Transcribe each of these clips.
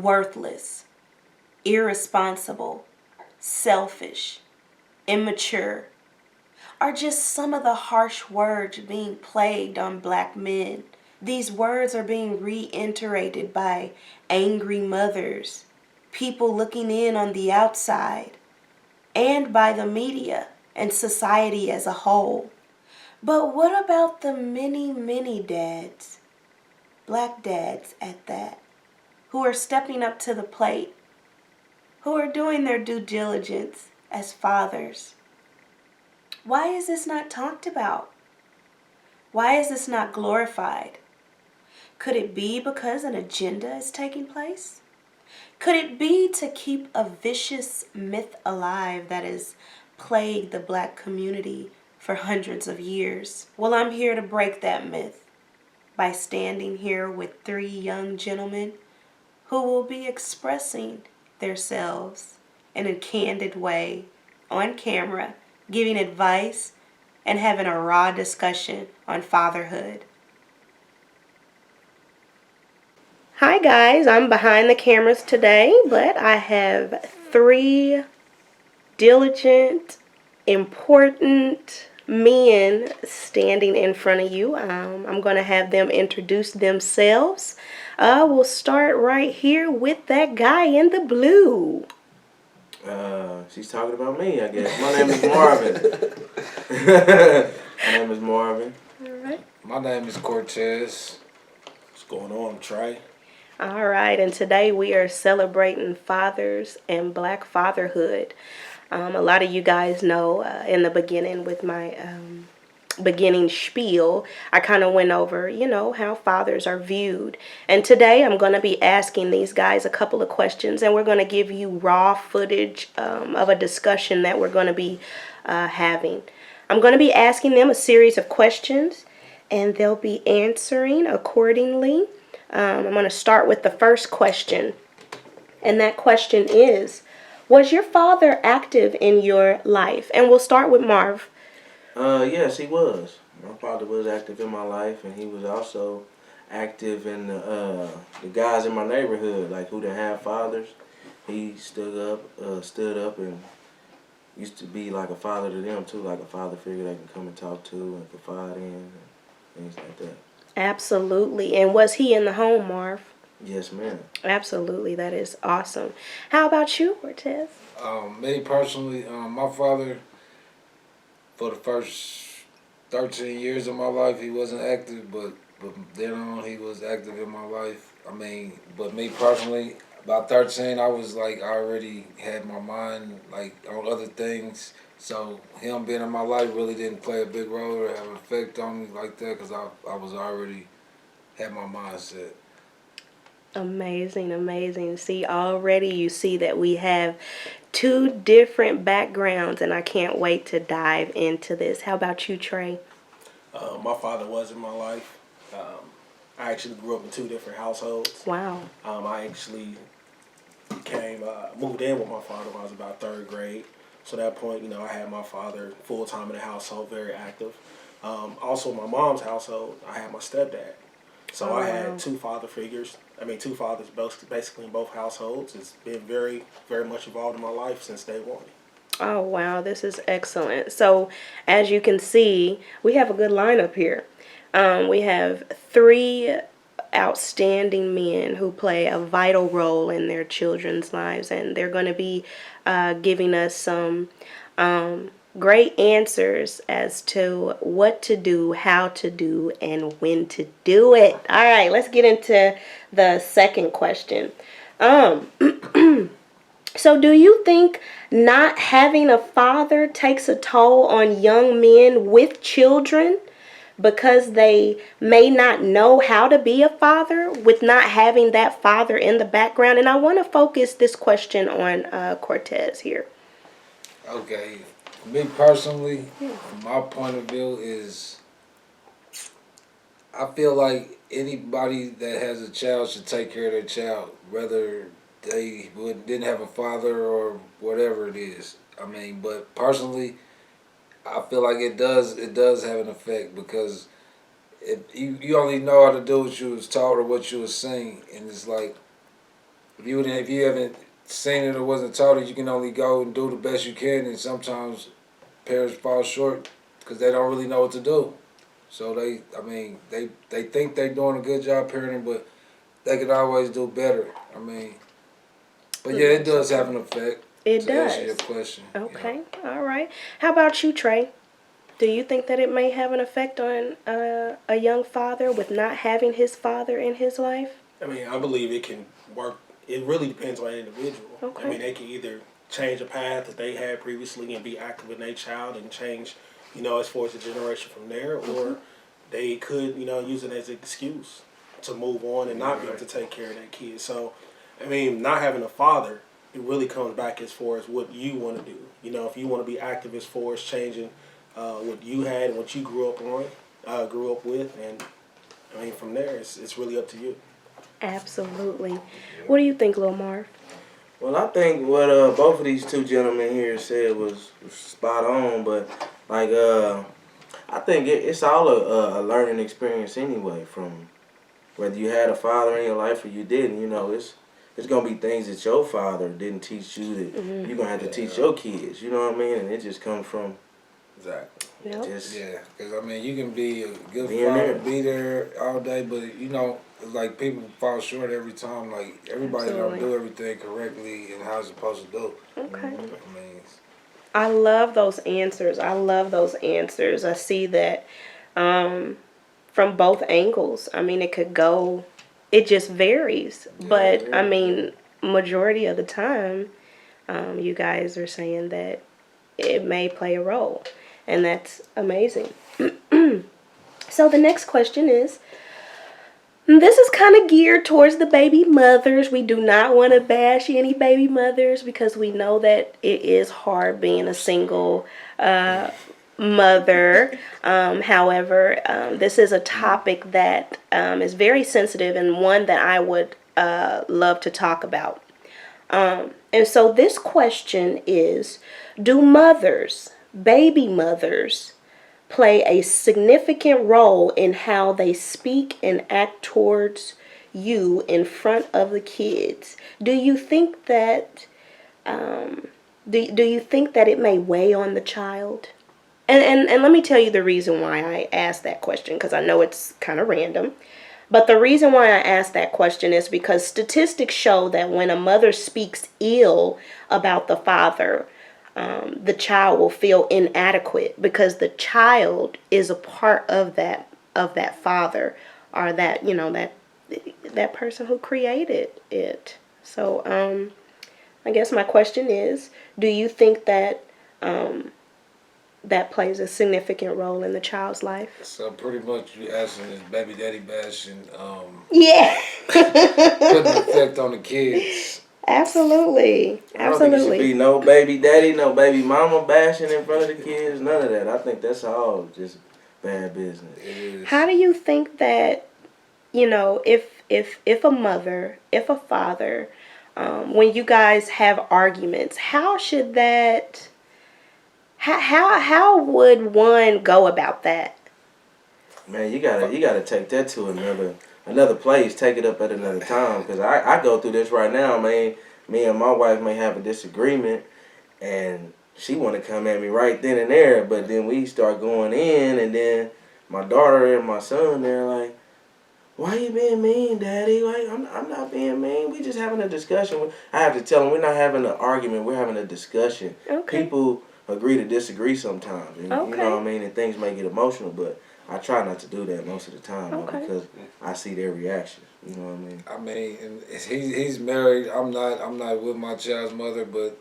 worthless, irresponsible, selfish, immature are just some of the harsh words being plagued on black men. These words are being reiterated by angry mothers, people looking in on the outside, and by the media and society as a whole. But what about the many, many dads, black dads at that, who are stepping up to the plate, who are doing their due diligence as fathers? Why is this not talked about? Why is this not glorified? Could it be because an agenda is taking place? Could it be to keep a vicious myth alive that has plagued the black community for hundreds of years? Well, I'm here to break that myth by standing here with three young gentlemen who will be expressing themselves in a candid way on camera, giving advice and having a raw discussion on fatherhood. Hi guys, I'm behind the cameras today, but I have three diligent, important men standing in front of you. I'm going to have them introduce themselves. We'll start right here with that guy in the blue. She's talking about me, I guess. My name is Marvin. All right. My name is Cortez. What's going on, Trey? All right, and today we are celebrating fathers and black fatherhood. A lot of you guys know in the beginning with my beginning spiel, I kind of went over, how fathers are viewed. And today I'm going to be asking these guys a couple of questions, and we're going to give you raw footage of a discussion that we're going to be having. I'm going to be asking them a series of questions, and they'll be answering accordingly. I'm going to start with the first question, and that question is, was your father active in your life? And we'll start with Marv. Yes, he was. My father was active in my life, and he was also active in the guys in my neighborhood, like who didn't have fathers. He stood up, and used to be like a father to them too, like a father figure they can come and talk to and confide in, and things like that. Absolutely. And was he in the home, Marv? Yes, ma'am. Absolutely. That is awesome. How about you, Cortez? Me personally, my father, for the first 13 years of my life, he wasn't active, but then on, he was active in my life. But me personally, about 13, I was like, I already had my mind like on other things. So him being in my life really didn't play a big role or have an effect on me like that, because I was already had my mindset. Amazing, amazing. See, already you see that we have two different backgrounds, and I can't wait to dive into this. How about you, Trey? My father was in my life. I actually grew up in two different households. Wow. I actually moved in with my father when I was about third grade. So at that point, I had my father full time in the household, very active. Also, my mom's household, I had my stepdad. So I had two father figures. Two fathers basically in both households. It's been very, very much involved in my life since day one. Oh, wow. This is excellent. So, as you can see, we have a good lineup here. We have three outstanding men who play a vital role in their children's lives, and they're going to be giving us some great answers as to what to do, how to do, and when to do it. All right, let's get into the second question. So do you think not having a father takes a toll on young men with children because they may not know how to be a father with not having that father in the background? And I want to focus this question on Cortez here. Okay, me personally, from my point of view is, I feel like anybody that has a child should take care of their child, whether they didn't have a father or whatever it is. But personally, I feel like it does have an effect, because you only know how to do what you was taught or what you was saying, and it's like if you haven't seen it or wasn't taught it, you can only go and do the best you can, and sometimes parents fall short because they don't really know what to do. So they think they're doing a good job parenting, but they could always do better. I mean, but yeah, it does have an effect. It To answer your does. question. Okay, all right. How about you, Trey? Do you think that it may have an effect on a young father with not having his father in his life? I mean, I believe it can work. It really depends on an individual. I Okay. mean, they can either change a path that they had previously and be active in their child and change, as far as the generation from there, or they could, use it as an excuse to move on and not be able to take care of their kids. So, I mean, not having a father, it really comes back as far as what you want to do. If you want to be active as far as changing what you had and what you grew up with, and I mean, from there, it's really up to you. Absolutely. What do you think, Lil Marv? Well, I think what both of these two gentlemen here said was spot on, but like I think it's all a learning experience anyway. From whether you had a father in your life or you didn't, it's gonna be things that your father didn't teach you that you're gonna have to teach your kids. You know what I mean? And it just comes from Exactly. Yep. just Yeah, because I mean, you can be a good Being father, there. be there all day, but it's like people fall short every time. Like everybody Absolutely. don't do everything correctly and how it's supposed to do. Okay. I mean, I love those answers. I love those answers. I see that from both angles. I mean, it just varies. But, I mean, majority of the time, you guys are saying that it may play a role. And that's amazing. So the next question is, this is kind of geared towards the baby mothers. We do not want to bash any baby mothers because we know that it is hard being a single mother. However, this is a topic that is very sensitive and one that I would love to talk about. And so this question is, do baby mothers, play a significant role in how they speak and act towards you in front of the kids? Do you think that do you think that it may weigh on the child? And let me tell you the reason why I asked that question, because I know it's kind of random. But the reason why I asked that question is because statistics show that when a mother speaks ill about the father, the child will feel inadequate because the child is a part of that father, or that person who created it. So I guess my question is, do you think that that plays a significant role in the child's life? so pretty much you asking is baby daddy bashing Yeah. putting an effect on the kids. Absolutely. I don't think it should be no baby daddy, no baby mama bashing in front of the kids. None of that. I think that's all just bad business. It is. How do you think that, if a mother, if a father, when you guys have arguments, how should that, how would one go about that? Man, you gotta take that to another place. Take it up at another time. Cause I go through this right now, man. Me and my wife may have a disagreement, and she want to come at me right then and there. But then we start going in, and then my daughter and my son, they're like, "Why you being mean, Daddy? Like I'm not being mean. We just having a discussion." I have to tell them we're not having an argument. We're having a discussion. Okay. People agree to disagree sometimes, and Okay. you know what I mean. And things may get emotional, but I try not to do that most of the time Okay. because I see their reaction. You know what I mean? I mean, and he's married. I'm not with my child's mother, but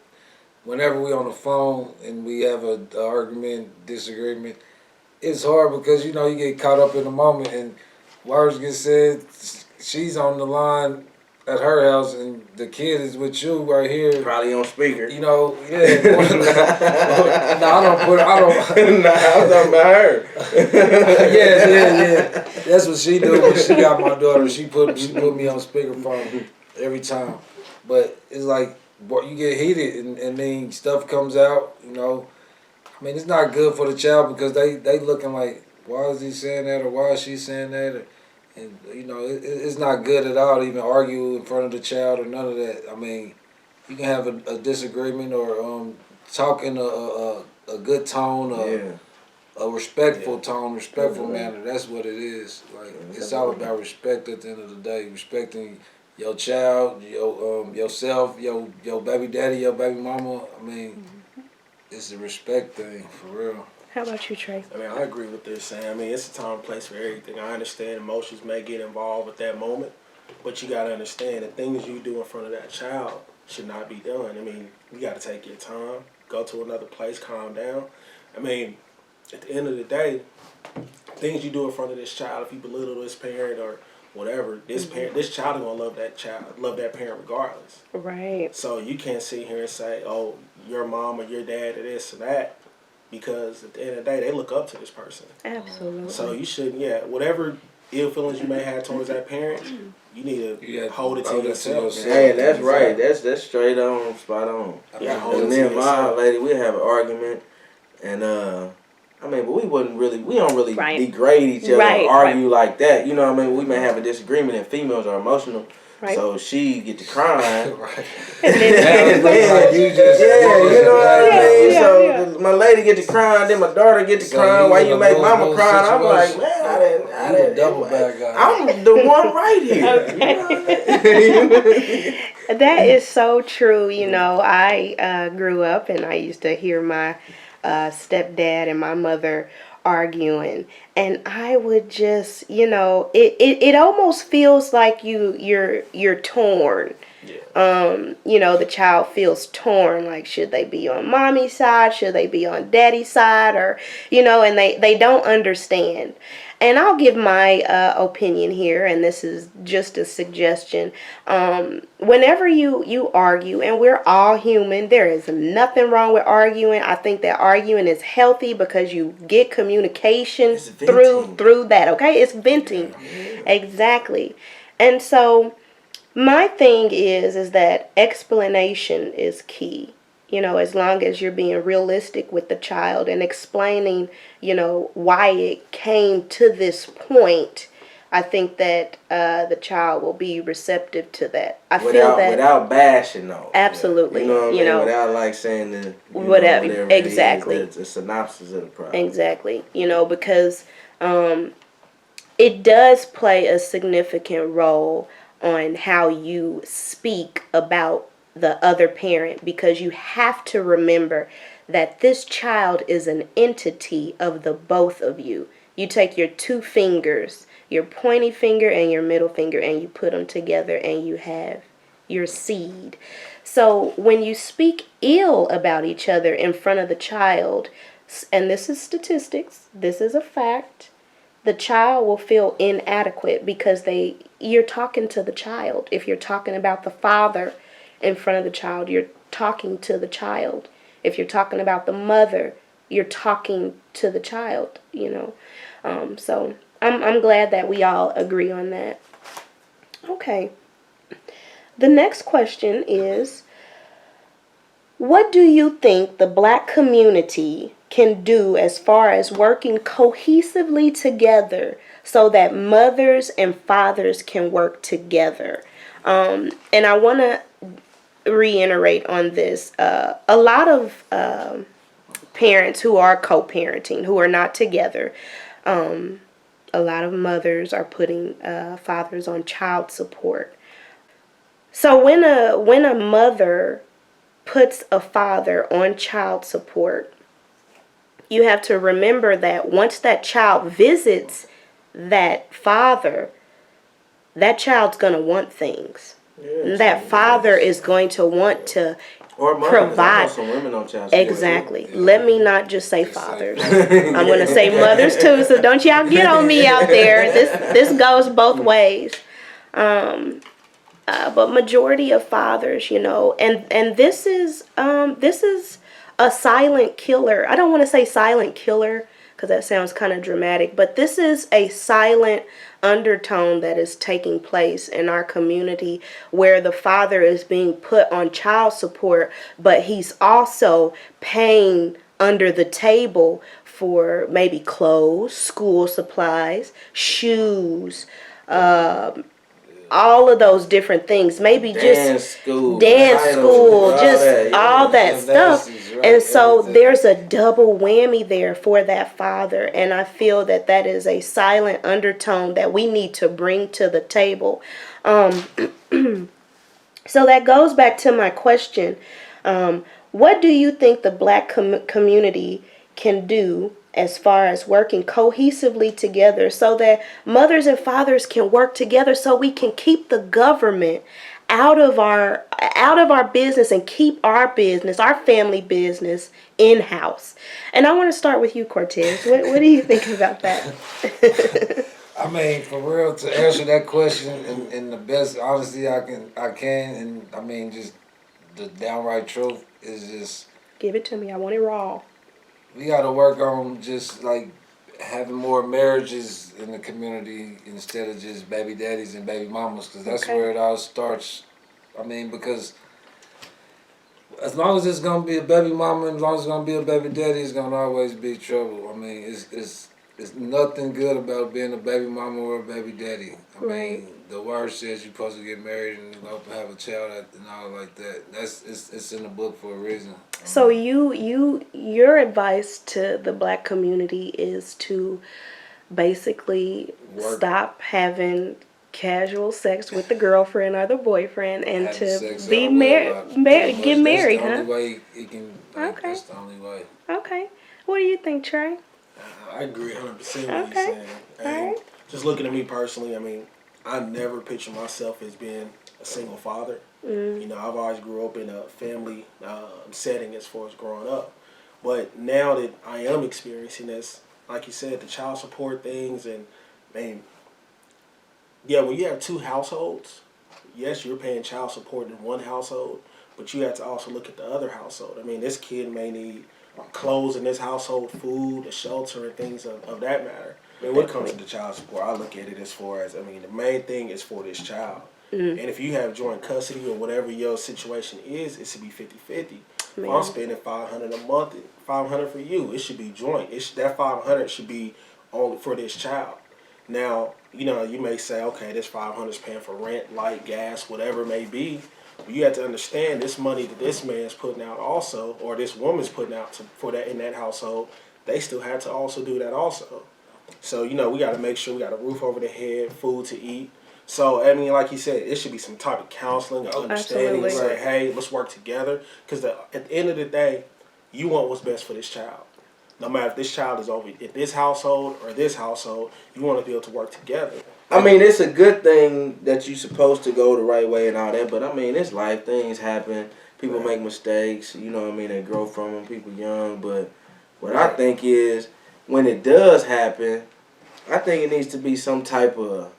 whenever we on the phone and we have a argument, disagreement, it's hard because you get caught up in the moment and words get said. She's on the line at her house and the kid is with you right here. Probably on speaker. Yeah. No, I don't. Nah, I was talking about her. Yeah. That's what she do when she got my daughter. She put me on speakerphone every time. But it's like, boy, you get heated and then stuff comes out. I mean, it's not good for the child because they looking like, why is he saying that or why is she saying that? And you know, it's not good at all to even argue in front of the child or none of that. I mean, you can have a disagreement or talk in a good tone, Yeah. a respectful Yeah. tone, respectful manner. That's what it is. Like it's all about respect at the end of the day. Respecting your child, yourself, your baby daddy, your baby mama. I mean, it's a respect thing for real. How about you, Trey? I mean, I agree with this, Sam. I mean, it's a time and place for everything. I understand emotions may get involved at that moment, but you got to understand the things you do in front of that child should not be done. I mean, you got to take your time, go to another place, calm down. I mean, at the end of the day, things you do in front of this child, if you belittle this parent or whatever, this parent, this child is gonna love that child, love that parent regardless. Right. So you can't sit here and say, "Oh, your mom or your dad or this or that," because at the end of the day, they look up to this person. Absolutely. So you shouldn't, yeah, whatever ill feelings you may have towards that parent, you need to hold it to yourself. Hey, that's right. That's straight on, spot on. Yeah, hold And it me to and my yourself. lady, we have an argument, and I mean, but we don't really Right. degrade each other Right, or argue like that. You know what I mean? We may have a disagreement, and females are emotional, Right. so she get to crying. Right. And then, And then- Like you just, yeah, you know what I mean? Yeah, So yeah. my lady get to crying, then my daughter get to So crying. you Why in you a make mama lose-lose crying? I'm like, situation. man, I You didn't. a double bad guy. I'm the one right here. Okay. You know what I mean? That is so true. You know, I grew up and I used to hear my stepdad and my mother arguing, and I would just, it almost feels like you're torn. You know, the child feels torn, like should they be on mommy's side, should they be on daddy's side, or and they don't understand. And I'll give my opinion here, and this is just a suggestion. Whenever you argue, and we're all human, there is nothing wrong with arguing. I think that arguing is healthy because you get communication It's venting. through that. Okay, it's venting. Yeah. Exactly. And so my thing is that explanation is key. You know, as long as you're being realistic with the child and explaining, why it came to this point, I think that the child will be receptive to that. I feel that without bashing though. absolutely, You know what I mean? Without like saying the whatever exactly. it is, the synopsis of the problem. Exactly. Because it does play a significant role on how you speak about the other parent, because you have to remember that this child is an entity of the both of you. You take your two fingers, your pointy finger and your middle finger, and you put them together and you have your seed. So when you speak ill about each other in front of the child, and this is statistics, this is a fact, the child will feel inadequate because you're talking to the child. If you're talking about the father in front of the child, you're talking to the child. If you're talking about the mother, you're talking to the child, So I'm glad that we all agree on that. Okay. The next question is, what do you think the black community can do as far as working cohesively together so that mothers and fathers can work together? And I want to reiterate on this. A lot of parents who are co-parenting, who are not together, a lot of mothers are putting fathers on child support. So when a mother puts a father on child support, you have to remember that once that child visits that father, that child's going to want things. Yeah, That father is going to want to or mother, provide. some women on child support. Exactly. Yeah. Let me not just say Just say fathers. fathers. I'm going to say mothers too, so don't y'all get on me out there. This goes both ways. But majority of fathers, and this is a silent killer. I don't want to say silent killer because that sounds kind of dramatic, but this is a silent undertone that is taking place in our community where the father is being put on child support, but he's also paying under the table for maybe clothes, school supplies, shoes, all of those different things. Maybe Dance school, dance titles, school, all just that, yeah. all that stuff. Gymnastics, right, And so everything. there's a double whammy there for that father. And I feel that that is a silent undertone that we need to bring to the table. So that goes back to my question. What do you think the black community can do as far as working cohesively together so that mothers and fathers can work together so we can keep the government out of our business and keep our business, our family business in house? And I want to start with you, Cortez. What do you think about that? I mean, for real, to answer that question in the best honesty I can, and I mean, just the downright truth is just Give it to me. I want it raw. we got to work on just like having more marriages in the community instead of just baby daddies and baby mamas, because that's Okay. where it all starts. I mean, because as long as it's gonna be a baby mama and as long as it's gonna be a baby daddy, it's gonna always be trouble. I mean, it's nothing good about being a baby mama or a baby daddy. I Right. mean, the word says you're supposed to get married and have a child and all like that. It's in the book for a reason. So your advice to the black community is to basically Work. stop having casual sex with the girlfriend or the boyfriend and Having to sex be out of wedlock, pretty married, much. get married, That's the huh? only way it can. Like, Okay. That's the only way. Okay. What do you think, Trey? I agree 100% what Okay. he's saying. And Alright. just looking at me personally, I mean, I never picture myself as being a single father. You know, I've always grew up in a family setting as far as growing up. But now that I am experiencing this, like you said, the child support things, and man, yeah, when you have two households, yes, you're paying child support in one household, but you have to also look at the other household. I mean, this kid may need clothes in this household, food, a shelter, and things of that matter. I mean, when it comes to the child support, I look at it as far as, I mean, the main thing is for this child. And if you have joint custody or whatever your situation is, it should be 50-50. If I'm Man. spending $500 a month, $500 for you, it should be joint. That $500 should be only for this child. Now, you know, you may say, okay, this $500 is paying for rent, light, gas, whatever it may be. But you have to understand this money that this man's putting out also, or this woman's putting out for that in that household, they still have to also do that also. So, you know, we got to make sure we got a roof over the head, food to eat. So, I mean, like you said, it should be some type of counseling or understanding. And Absolutely. say, hey, let's work together. Because at the end of the day, you want what's best for this child. No matter if this child is over in this household or this household, you want to be able to work together. I mean, it's a good thing that you're supposed to go the right way and all that, but I mean, it's life. Things happen. People make mistakes. You know what I mean? They grow from them. People young. But what I think is, when it does happen, I think it needs to be some type of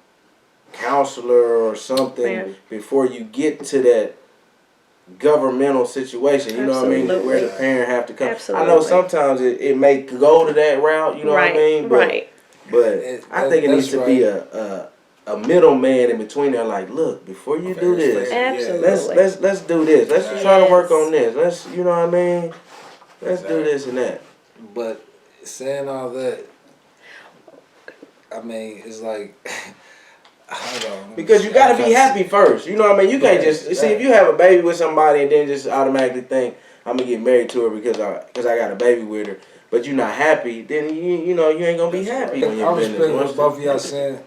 counselor or something Man. before you get to that governmental situation. You know what I mean? Absolutely. Where the parent have to come. Absolutely. I know sometimes it may go to that route. You know right. what I mean? But, Right. But I think it needs to That's be right. a middleman in between there. Like, look, before you do this, Absolutely. let's do this. Let's try to work Yes. on this. Let's, you know what I mean? Let's do this and that. But saying all that, I mean, it's like, hold on. Because you gotta be happy first. You know what I mean? You can't just see if you have a baby with somebody and then just automatically think I'm gonna get married to her because I got a baby with her. But you're not happy, then you know you ain't gonna be happy when I you're respect business. what both of y'all saying,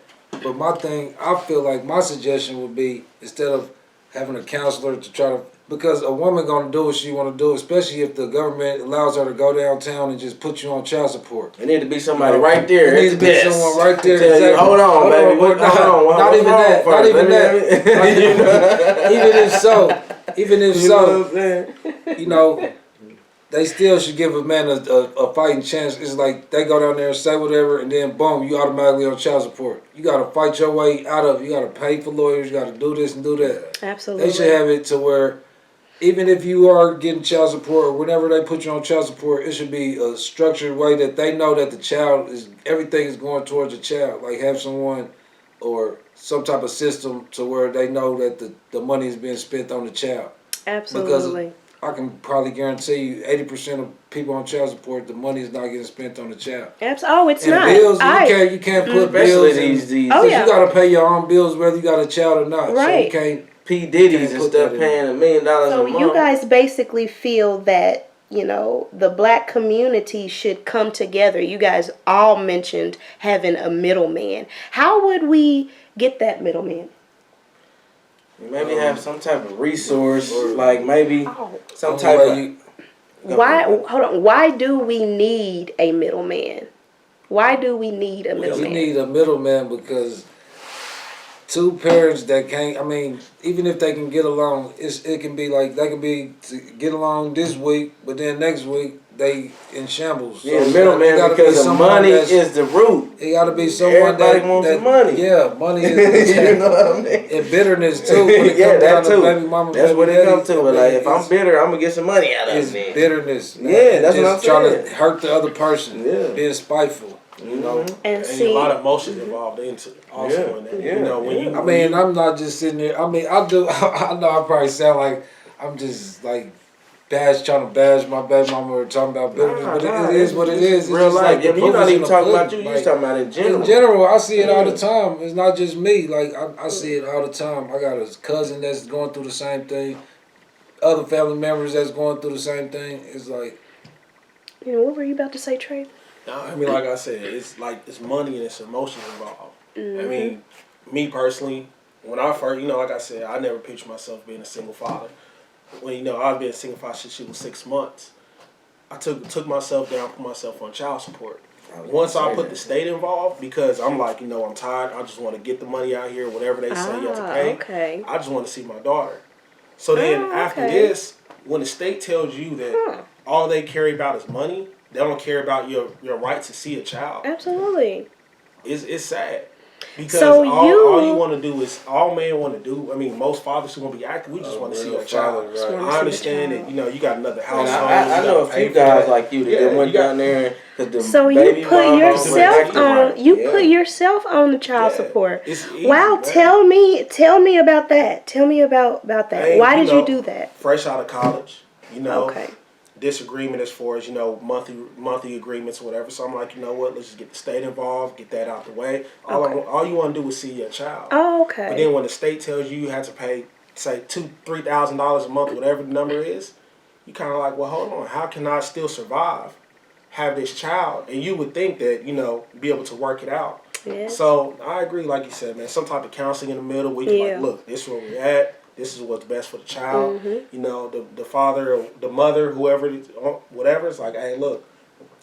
but my thing, I feel like my suggestion would be instead of having a counselor to try to, because a woman gonna do what she want to do, especially if the government allows her to go downtown and just put you on child support. It need to be somebody right there. It needs to be Yes. someone right there. Tell you, Exactly. hold on, baby. but not even that. Not even that. Even if You know so, what I'm saying? you know, they still should give a man a fighting chance. It's like they go down there and say whatever, and then boom, you automatically on child support. You got to fight your way out of it. You got to pay for lawyers. You got to do this and do that. Absolutely. They should have it to where even if you are getting child support or whenever they put you on child support, it should be a structured way that they know that the child is, everything is going towards the child. Like have someone or some type of system to where they know that the money is being spent on the child. Absolutely. Because I can probably guarantee you 80% of people on child support, the money is not getting spent on the child. Oh, it's And not. bills, you can't put Especially bills these Oh, because yeah. you got to pay your own bills whether you got a child or not. Right. So you can't. P. Diddy's and Can't put stuff that in. paying $1 million So a month. you guys basically feel that, you know, the black community should come together. You guys all mentioned having a middleman. How would we get that middleman? Maybe have some type of resource, like maybe some Only type way of. Why? Hold on. Why do we need a middleman? Why do we need a You middleman? need a middleman because two parents that can't. I mean, even if they can get along, it can be like they can be to get along this week, but then next week they in shambles. Yeah, So middleman gotta because be the someone money that's- is the root. It got to be someone Everybody that wants that, money. Yeah, money is You know what I mean? and bitterness too. When it Yeah, comes that down too. to baby mama, That's baby what it daddy, comes to. I But mean, like, if I'm it's- bitter, I'm gonna get some money out of It's it. bitterness. Yeah, that's what I'm just trying saying. to hurt the other person. Yeah. Being spiteful. You know. And And see, a lot of emotions involved into also Yeah, in that. yeah, You know, when yeah. you I mean, I'm not just sitting there. I mean, I do. I know I probably sound like I'm just like trying to bash my baby mama or talking about bitterness, but it is what it is. It's Real just life. like the Yeah, but you're proof not is in even the talking about pudding. you. You're Like, talking about in general. in general, I see it all the Yeah. time. It's not just me. Like I see it all the time. I got a cousin that's going through the same thing. Other family members that's going through the same thing. It's like, you know, what were you about to say, Trey? No, I mean, like I said, it's like it's money and it's emotions involved. Mm-hmm. I mean, me personally, when I first, you know, like I said, I never pictured myself being a single father. When, you know, I've been a single father since she was 6 months. I took myself down, put myself on child support. Once I put the state involved, because I'm like, you know, I'm tired. I just want to get the money out here, whatever they say you have to pay. Okay. I just want to see my daughter. So then after okay. this, when the state tells you that all they care about is money, they don't care about your right to see a child. Absolutely. It's sad. Because So all you want to do is, all men want to do, I mean, most fathers who want to be active, we just want to see real a child. father, right. I understand that, you know, you got another And household. I know a few guys like you that Yeah, went you got- down there because the So baby you put mom yourself don't on. right. You Yeah. put yourself on the child Yeah, support. it's easy, Wow. man. Tell me about that. Tell me about that. Hey, Why did know, you do that? Fresh out of college, you know. Okay. Disagreement as far as, you know, monthly agreements or whatever. So I'm like, you know what, let's just get the state involved, get that out the way. All you want to do is see your child. Oh, okay. But then when the state tells you have to pay, say, $2,000-$3,000 a month, whatever the number is, you kind of like, well, hold on, how can I still survive, have this child? And you would think that, you know, be able to work it out. Yeah. So I agree, like you said, man, some type of counseling in the middle where you can like, look, this is where we're at. This is what's best for the child. You know, the father or the mother, whoever, whatever, it's like, hey, look,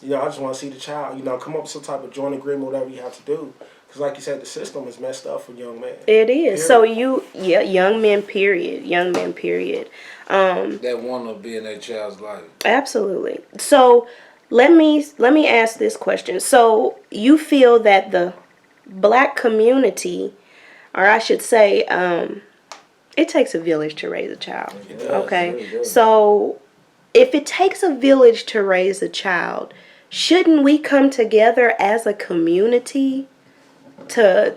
you know, I just want to see the child. You know, come up with some type of joint agreement, whatever you have to do. Because like you said, the system is messed up for young men. It is. So Period. young men, period. Young men, period. that want to be in their child's life. Absolutely. So let me ask this question. So you feel that the black community, or I should say, it takes a village to raise a child. It does, Okay. it really does. So if it takes a village to raise a child, shouldn't we come together as a community to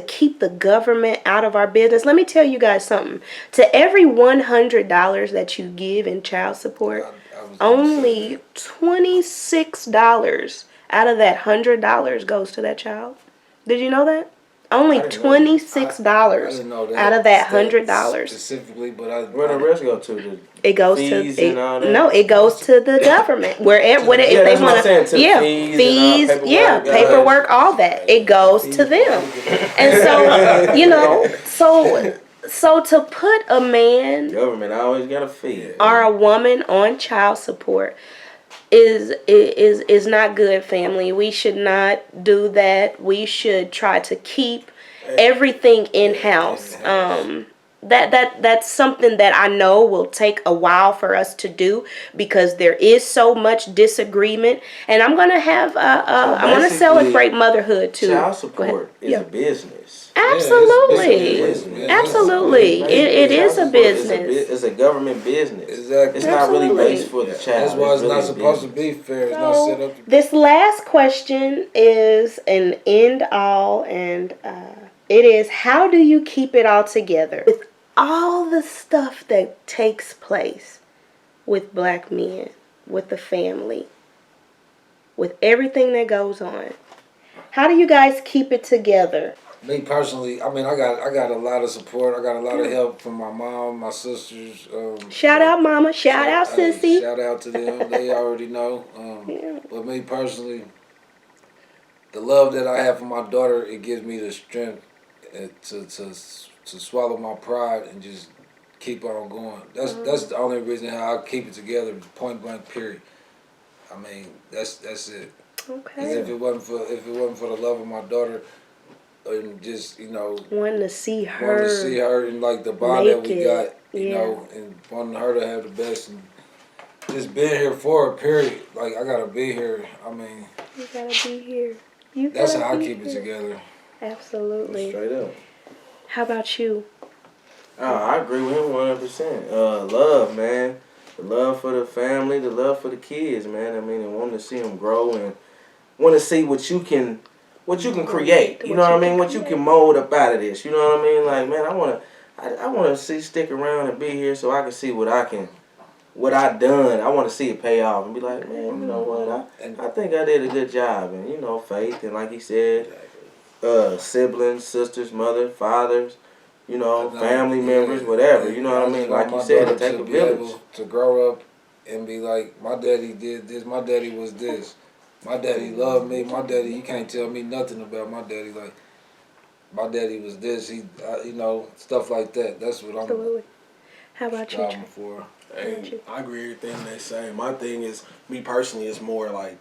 keep the government out of our business? Let me tell you guys something. To every $100 that you give in child support, I was only $26 out of that $100 goes to that child. Did you know that? Only I didn't know that. $26 I didn't know that out of that $100. specifically, but Where the rest go to? It goes fees to and all that? no, it goes to the government. Wherever, whatever, Yeah, if that's they what I'm want saying, to the yeah, fees and all, yeah, paperwork, paperwork, all that, it goes to them. And so, you know, so to put a man Government always got a fee. or a woman on child support is not good, family. We should not do that. We should try to keep everything in house. That's something that I know will take a while for us to do because there is so much disagreement. And I'm gonna have I'm gonna basically, celebrate motherhood too. Child Go ahead. support is Yeah. a business. Absolutely, It's a business. absolutely. It is a business. It's a government business. Exactly. It's not really Absolutely. based for the child. That's why it's really not a supposed to business. be fair. It's not set So up to this last question is an end all, and it is: how do you keep it all together with all the stuff that takes place with black men, with the family, with everything that goes on? How do you guys keep it together? Me personally, I mean, I got a lot of support. I got a lot of help from my mom, my sisters. Shout out, mama. Shout out, sissy. Shout out to them. They already know. Yeah. But me personally, the love that I have for my daughter, it gives me the strength to swallow my pride and just keep on going. That's the only reason how I keep it together. Point blank. Period. I mean, that's it. 'Cause Okay. if it wasn't for the love of my daughter, and just Wanting to see her. wanting to see her and like the bond that make we it. got, Yeah. and wanting her to have the best and just being here for her. Period. Like I gotta be here. I mean, You gotta be here. You that's gotta how I be keep it here. together. Absolutely. Straight up. How about you? I agree with him 100%. Love, man. The love for the family, the love for the kids, man. I mean, and wanting to see them grow and want to see what you can create. You know what I mean? What you can mold up out of this. You know what I mean? Like, man, I want to stick around and be here so I can see what I done. I want to see it pay off and be like, man, you know what? I think I did a good job. And faith and like he said, siblings, sisters, mother, fathers. Family members, whatever. You know what I mean? Like you said, it take a village. To grow up and be like, my daddy did this, my daddy was this. My daddy loved me. My daddy, you can't tell me nothing about my daddy. Like, my daddy was this. He, stuff like that. That's what I'm Absolutely. How about you, striving Trey? for. Hey, I agree with everything they say. My thing is, me personally, is more like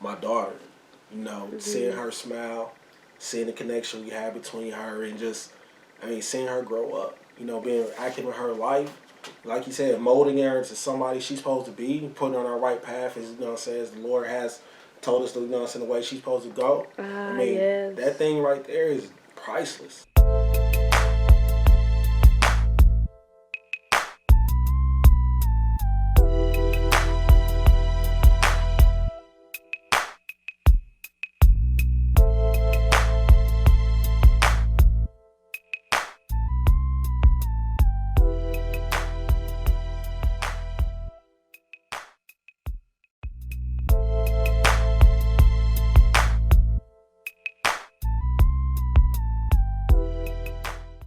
my daughter. Seeing her smile, seeing the connection we have between her, and just, seeing her grow up. Being active in her life. Like you said, molding her into somebody she's supposed to be, putting her on her right path, as as the Lord has told us, the way she's supposed to go. Yes. That thing right there is priceless.